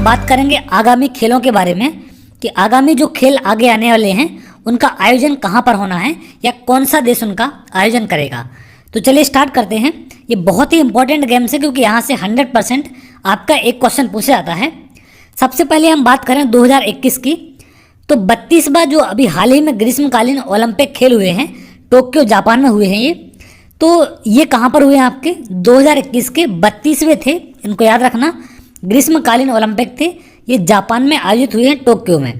हम बात करेंगे आगामी खेलों के बारे में कि आगामी जो खेल आगे आने वाले हैं उनका आयोजन कहाँ पर होना है या कौन सा देश उनका आयोजन करेगा। तो चलिए स्टार्ट करते हैं। ये बहुत ही इंपॉर्टेंट गेम्स है क्योंकि यहाँ से 100% आपका एक क्वेश्चन पूछा जाता है। सबसे पहले हम बात करें 2021 की, तो 32वां जो अभी हाल ही में ग्रीष्मकालीन ओलंपिक खेल हुए हैं, टोक्यो जापान में हुए हैं ये। तो ये कहाँ पर हुए हैं आपके 2021 के 32वें थे, इनको याद रखना। ग्रीष्मकालीन ओलंपिक थे, ये जापान में आयोजित हुए हैं टोक्यो में।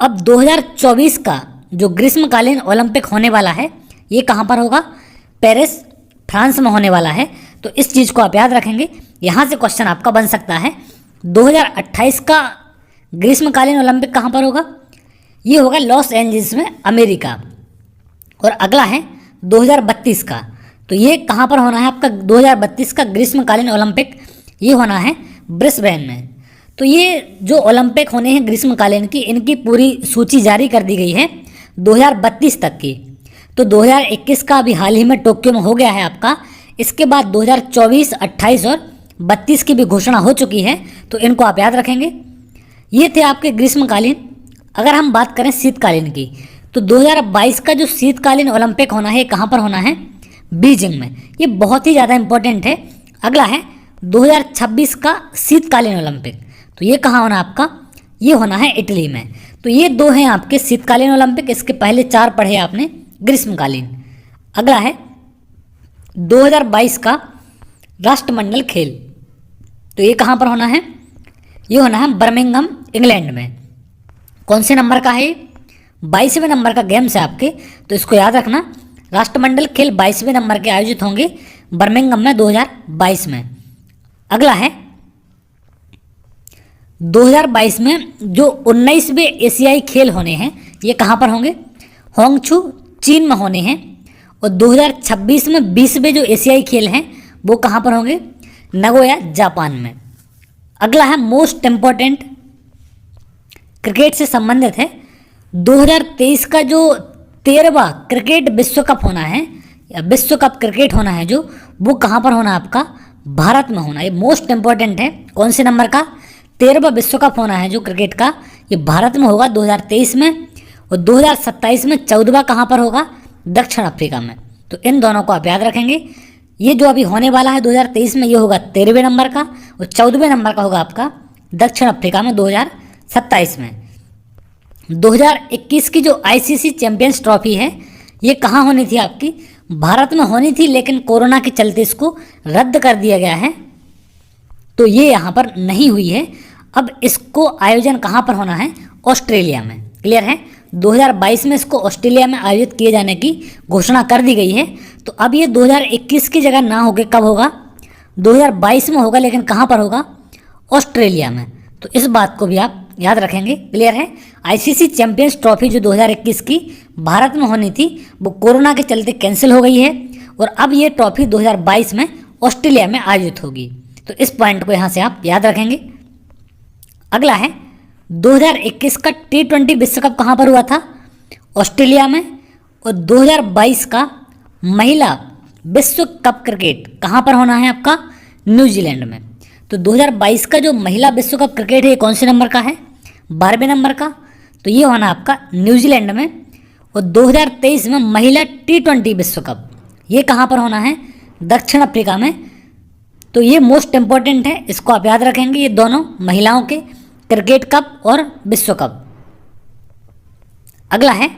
अब 2024 का जो ग्रीष्मकालीन ओलंपिक होने वाला है ये कहाँ पर होगा, पेरिस फ्रांस में होने वाला है। तो इस चीज़ को आप याद रखेंगे, यहाँ से क्वेश्चन आपका बन सकता है। 2028 का ग्रीष्मकालीन ओलंपिक कहाँ पर होगा, ये होगा लॉस एंजल्स में, अमेरिका। और अगला है 2032 का, तो ये कहाँ पर होना है आपका 2032 का ग्रीष्मकालीन ओलंपिक, ये होना है ब्रिस्बेन में। तो ये जो ओलंपिक होने हैं ग्रीष्मकालीन की, इनकी पूरी सूची जारी कर दी गई है 2032 तक की। तो 2021 का अभी हाल ही में टोक्यो में हो गया है आपका। इसके बाद 2024, 28 और 32 की भी घोषणा हो चुकी है, तो इनको आप याद रखेंगे। ये थे आपके ग्रीष्मकालीन। अगर हम बात करें शीतकालीन की, तो 2022 का जो शीतकालीन ओलंपिक होना है कहाँ पर होना है, बीजिंग में। ये बहुत ही ज़्यादा इंपॉर्टेंट है। अगला है 2026 का शीतकालीन ओलंपिक, तो ये कहाँ होना आपका, ये होना है इटली में। तो ये दो हैं आपके शीतकालीन ओलंपिक। इसके पहले 4 पढ़े आपने ग्रीष्मकालीन। अगला है 2022 का राष्ट्रमंडल खेल, तो ये कहाँ पर होना है, ये होना है बर्मिंघम इंग्लैंड में। कौन से नंबर का है, 22वें नंबर का गेम्स है आपके, तो इसको याद रखना। राष्ट्रमंडल खेल 22वें नंबर के आयोजित होंगे बर्मिंघम में 2022 में। अगला है 2022 में जो 19वें एशियाई खेल होने हैं, ये कहाँ पर होंगे, होंगछू चीन में होने हैं। और 2026 में 20वें जो एशियाई खेल हैं वो कहाँ पर होंगे, नगोया जापान में। अगला है मोस्ट इम्पॉर्टेंट, क्रिकेट से संबंधित है। 2023 का जो 13वां क्रिकेट विश्व कप होना है, या विश्व कप क्रिकेट होना है जो, वो कहाँ पर होना आपका, भारत में होना। ये मोस्ट इम्पॉर्टेंट है। कौन से नंबर का, 13वां विश्व कप होना है जो क्रिकेट का, ये भारत में होगा 2023 में। और 2027 में 14वां कहाँ पर होगा, दक्षिण अफ्रीका में। तो इन दोनों को आप याद रखेंगे। ये जो अभी होने वाला है 2023 में, ये होगा 13वें नंबर का, और 14वें नंबर का होगा आपका दक्षिण अफ्रीका में 2027 में। 2021 की जो आईसीसी चैंपियंस ट्रॉफी है, ये कहाँ होनी थी आपकी, भारत में होनी थी, लेकिन कोरोना के चलते इसको रद्द कर दिया गया है, तो ये यहाँ पर नहीं हुई है। अब इसको आयोजन कहाँ पर होना है, ऑस्ट्रेलिया में। क्लियर है, 2022 में इसको ऑस्ट्रेलिया में आयोजित किए जाने की घोषणा कर दी गई है। तो अब ये 2021 की जगह ना होकर कब होगा, 2022 में होगा, लेकिन कहाँ पर होगा, ऑस्ट्रेलिया में। तो इस बात को भी आप याद रखेंगे। क्लियर है, आईसीसी चैंपियंस ट्रॉफी जो 2021 की भारत में होनी थी, वो कोरोना के चलते कैंसिल हो गई है, और अब ये ट्रॉफी 2022 में ऑस्ट्रेलिया में आयोजित होगी। तो इस पॉइंट को यहाँ से आप याद रखेंगे। अगला है 2021 का T20 विश्व कप कहाँ पर हुआ था, ऑस्ट्रेलिया में। और 2022 का महिला विश्व कप क्रिकेट कहाँ पर होना है आपका, न्यूजीलैंड में। तो 2022 का जो महिला विश्व कप क्रिकेट है, ये कौन से नंबर का है, 12वें नंबर का, तो ये होना आपका न्यूजीलैंड में। और 2023 में महिला T20 विश्व कप, ये कहाँ पर होना है, दक्षिण अफ्रीका में। तो ये मोस्ट इम्पॉर्टेंट है, इसको आप याद रखेंगे, ये दोनों महिलाओं के क्रिकेट कप और विश्व कप। अगला है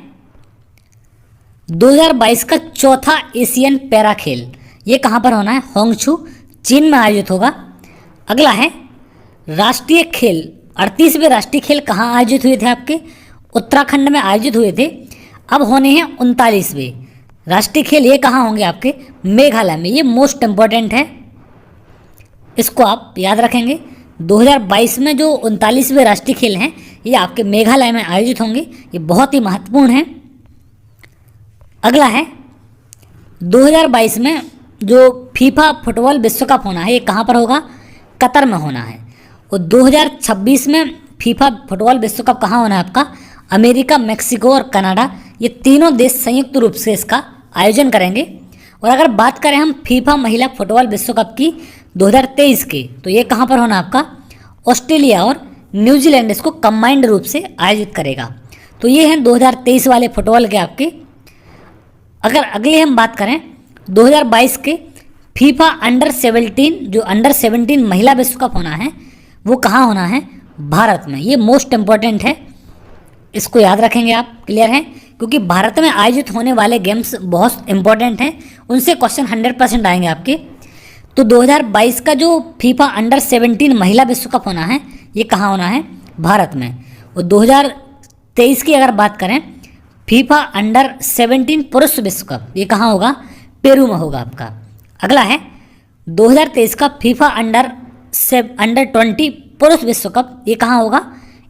2022 का चौथा एशियन पैरा खेल, ये कहाँ पर होना है, होंगछू चीन में आयोजित होगा। अगला है राष्ट्रीय खेल, 38वें राष्ट्रीय खेल कहाँ आयोजित हुए थे आपके, उत्तराखंड में आयोजित हुए थे। अब होने हैं 39वें राष्ट्रीय खेल, ये कहाँ होंगे आपके, मेघालय में। ये मोस्ट इम्पॉर्टेंट है, इसको आप याद रखेंगे। 2022 में जो 39वें राष्ट्रीय खेल हैं, ये आपके मेघालय में आयोजित होंगे, ये बहुत ही महत्वपूर्ण है। अगला है 2022 में जो फीफा फुटबॉल विश्व कप होना है, ये कहाँ पर होगा, कतर में होना है। और 2026 में फीफा फुटबॉल विश्व कप कहाँ होना है आपका, अमेरिका, मेक्सिको और कनाडा, ये तीनों देश संयुक्त रूप से इसका आयोजन करेंगे। और अगर बात करें हम फीफा महिला फुटबॉल विश्व कप की 2023 के, तो ये कहाँ पर होना आपका, ऑस्ट्रेलिया और न्यूजीलैंड इसको कंबाइंड रूप से आयोजित करेगा। तो ये हैं 2023 वाले फुटबॉल के आपके। अगर अगले हम बात करें 2022 के फीफा अंडर 17, जो अंडर 17 महिला विश्व कप होना है वो कहाँ होना है? भारत में। ये मोस्ट इम्पॉर्टेंट है, इसको याद रखेंगे आप। क्लियर है? क्योंकि भारत में आयोजित होने वाले गेम्स बहुत इंपॉर्टेंट हैं, उनसे क्वेश्चन 100% आएंगे आपके। तो 2022 का जो फीफा अंडर 17 महिला विश्व कप होना है ये कहाँ होना है? भारत में। और 2023 की अगर बात करें फीफा अंडर 17 पुरुष विश्व कप, ये कहाँ होगा? पेरू में होगा आपका। अगला है 2023 का फीफा अंडर 20 पुरुष विश्व कप, ये कहाँ होगा?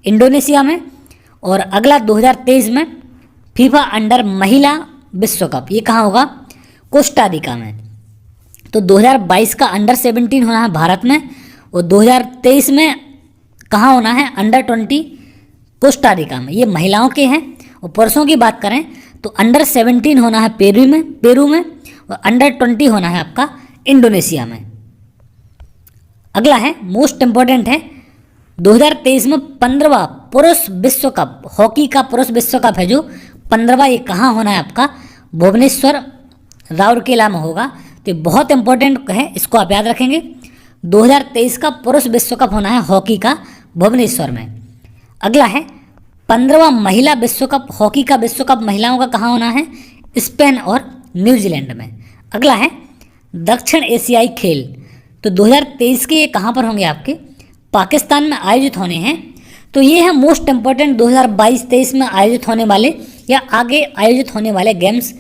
इंडोनेशिया में। और अगला 2023 में फीफा अंडर महिला विश्व कप, ये कहाँ होगा? कोस्टा रिका में। तो 2022 का अंडर 17 होना है भारत में, और 2023 में कहाँ होना है? अंडर 20 कोस्टा रिका में। ये महिलाओं के हैं। और पुरुषों की बात करें तो अंडर 17 होना है पेरू में, और अंडर 20 होना है आपका इंडोनेशिया में। अगला है मोस्ट इम्पॉर्टेंट है 2023 में 15वां पुरुष विश्व कप, हॉकी का पुरुष विश्व कप है जो 15वां, ये कहाँ होना है आपका? भुवनेश्वर राउरकेला में होगा। तो बहुत इंपॉर्टेंट है, इसको आप याद रखेंगे। 2023 का पुरुष विश्व कप होना है हॉकी का भुवनेश्वर में। अगला है 15वां महिला विश्व कप, हॉकी का विश्व कप महिलाओं का कहाँ होना है? स्पेन और न्यूजीलैंड में। अगला है दक्षिण एशियाई खेल। तो 2023 के ये कहाँ पर होंगे आपके? पाकिस्तान में आयोजित होने हैं। तो ये है मोस्ट इम्पॉर्टेंट 2022-23 में आयोजित होने वाले या आगे आयोजित होने वाले गेम्स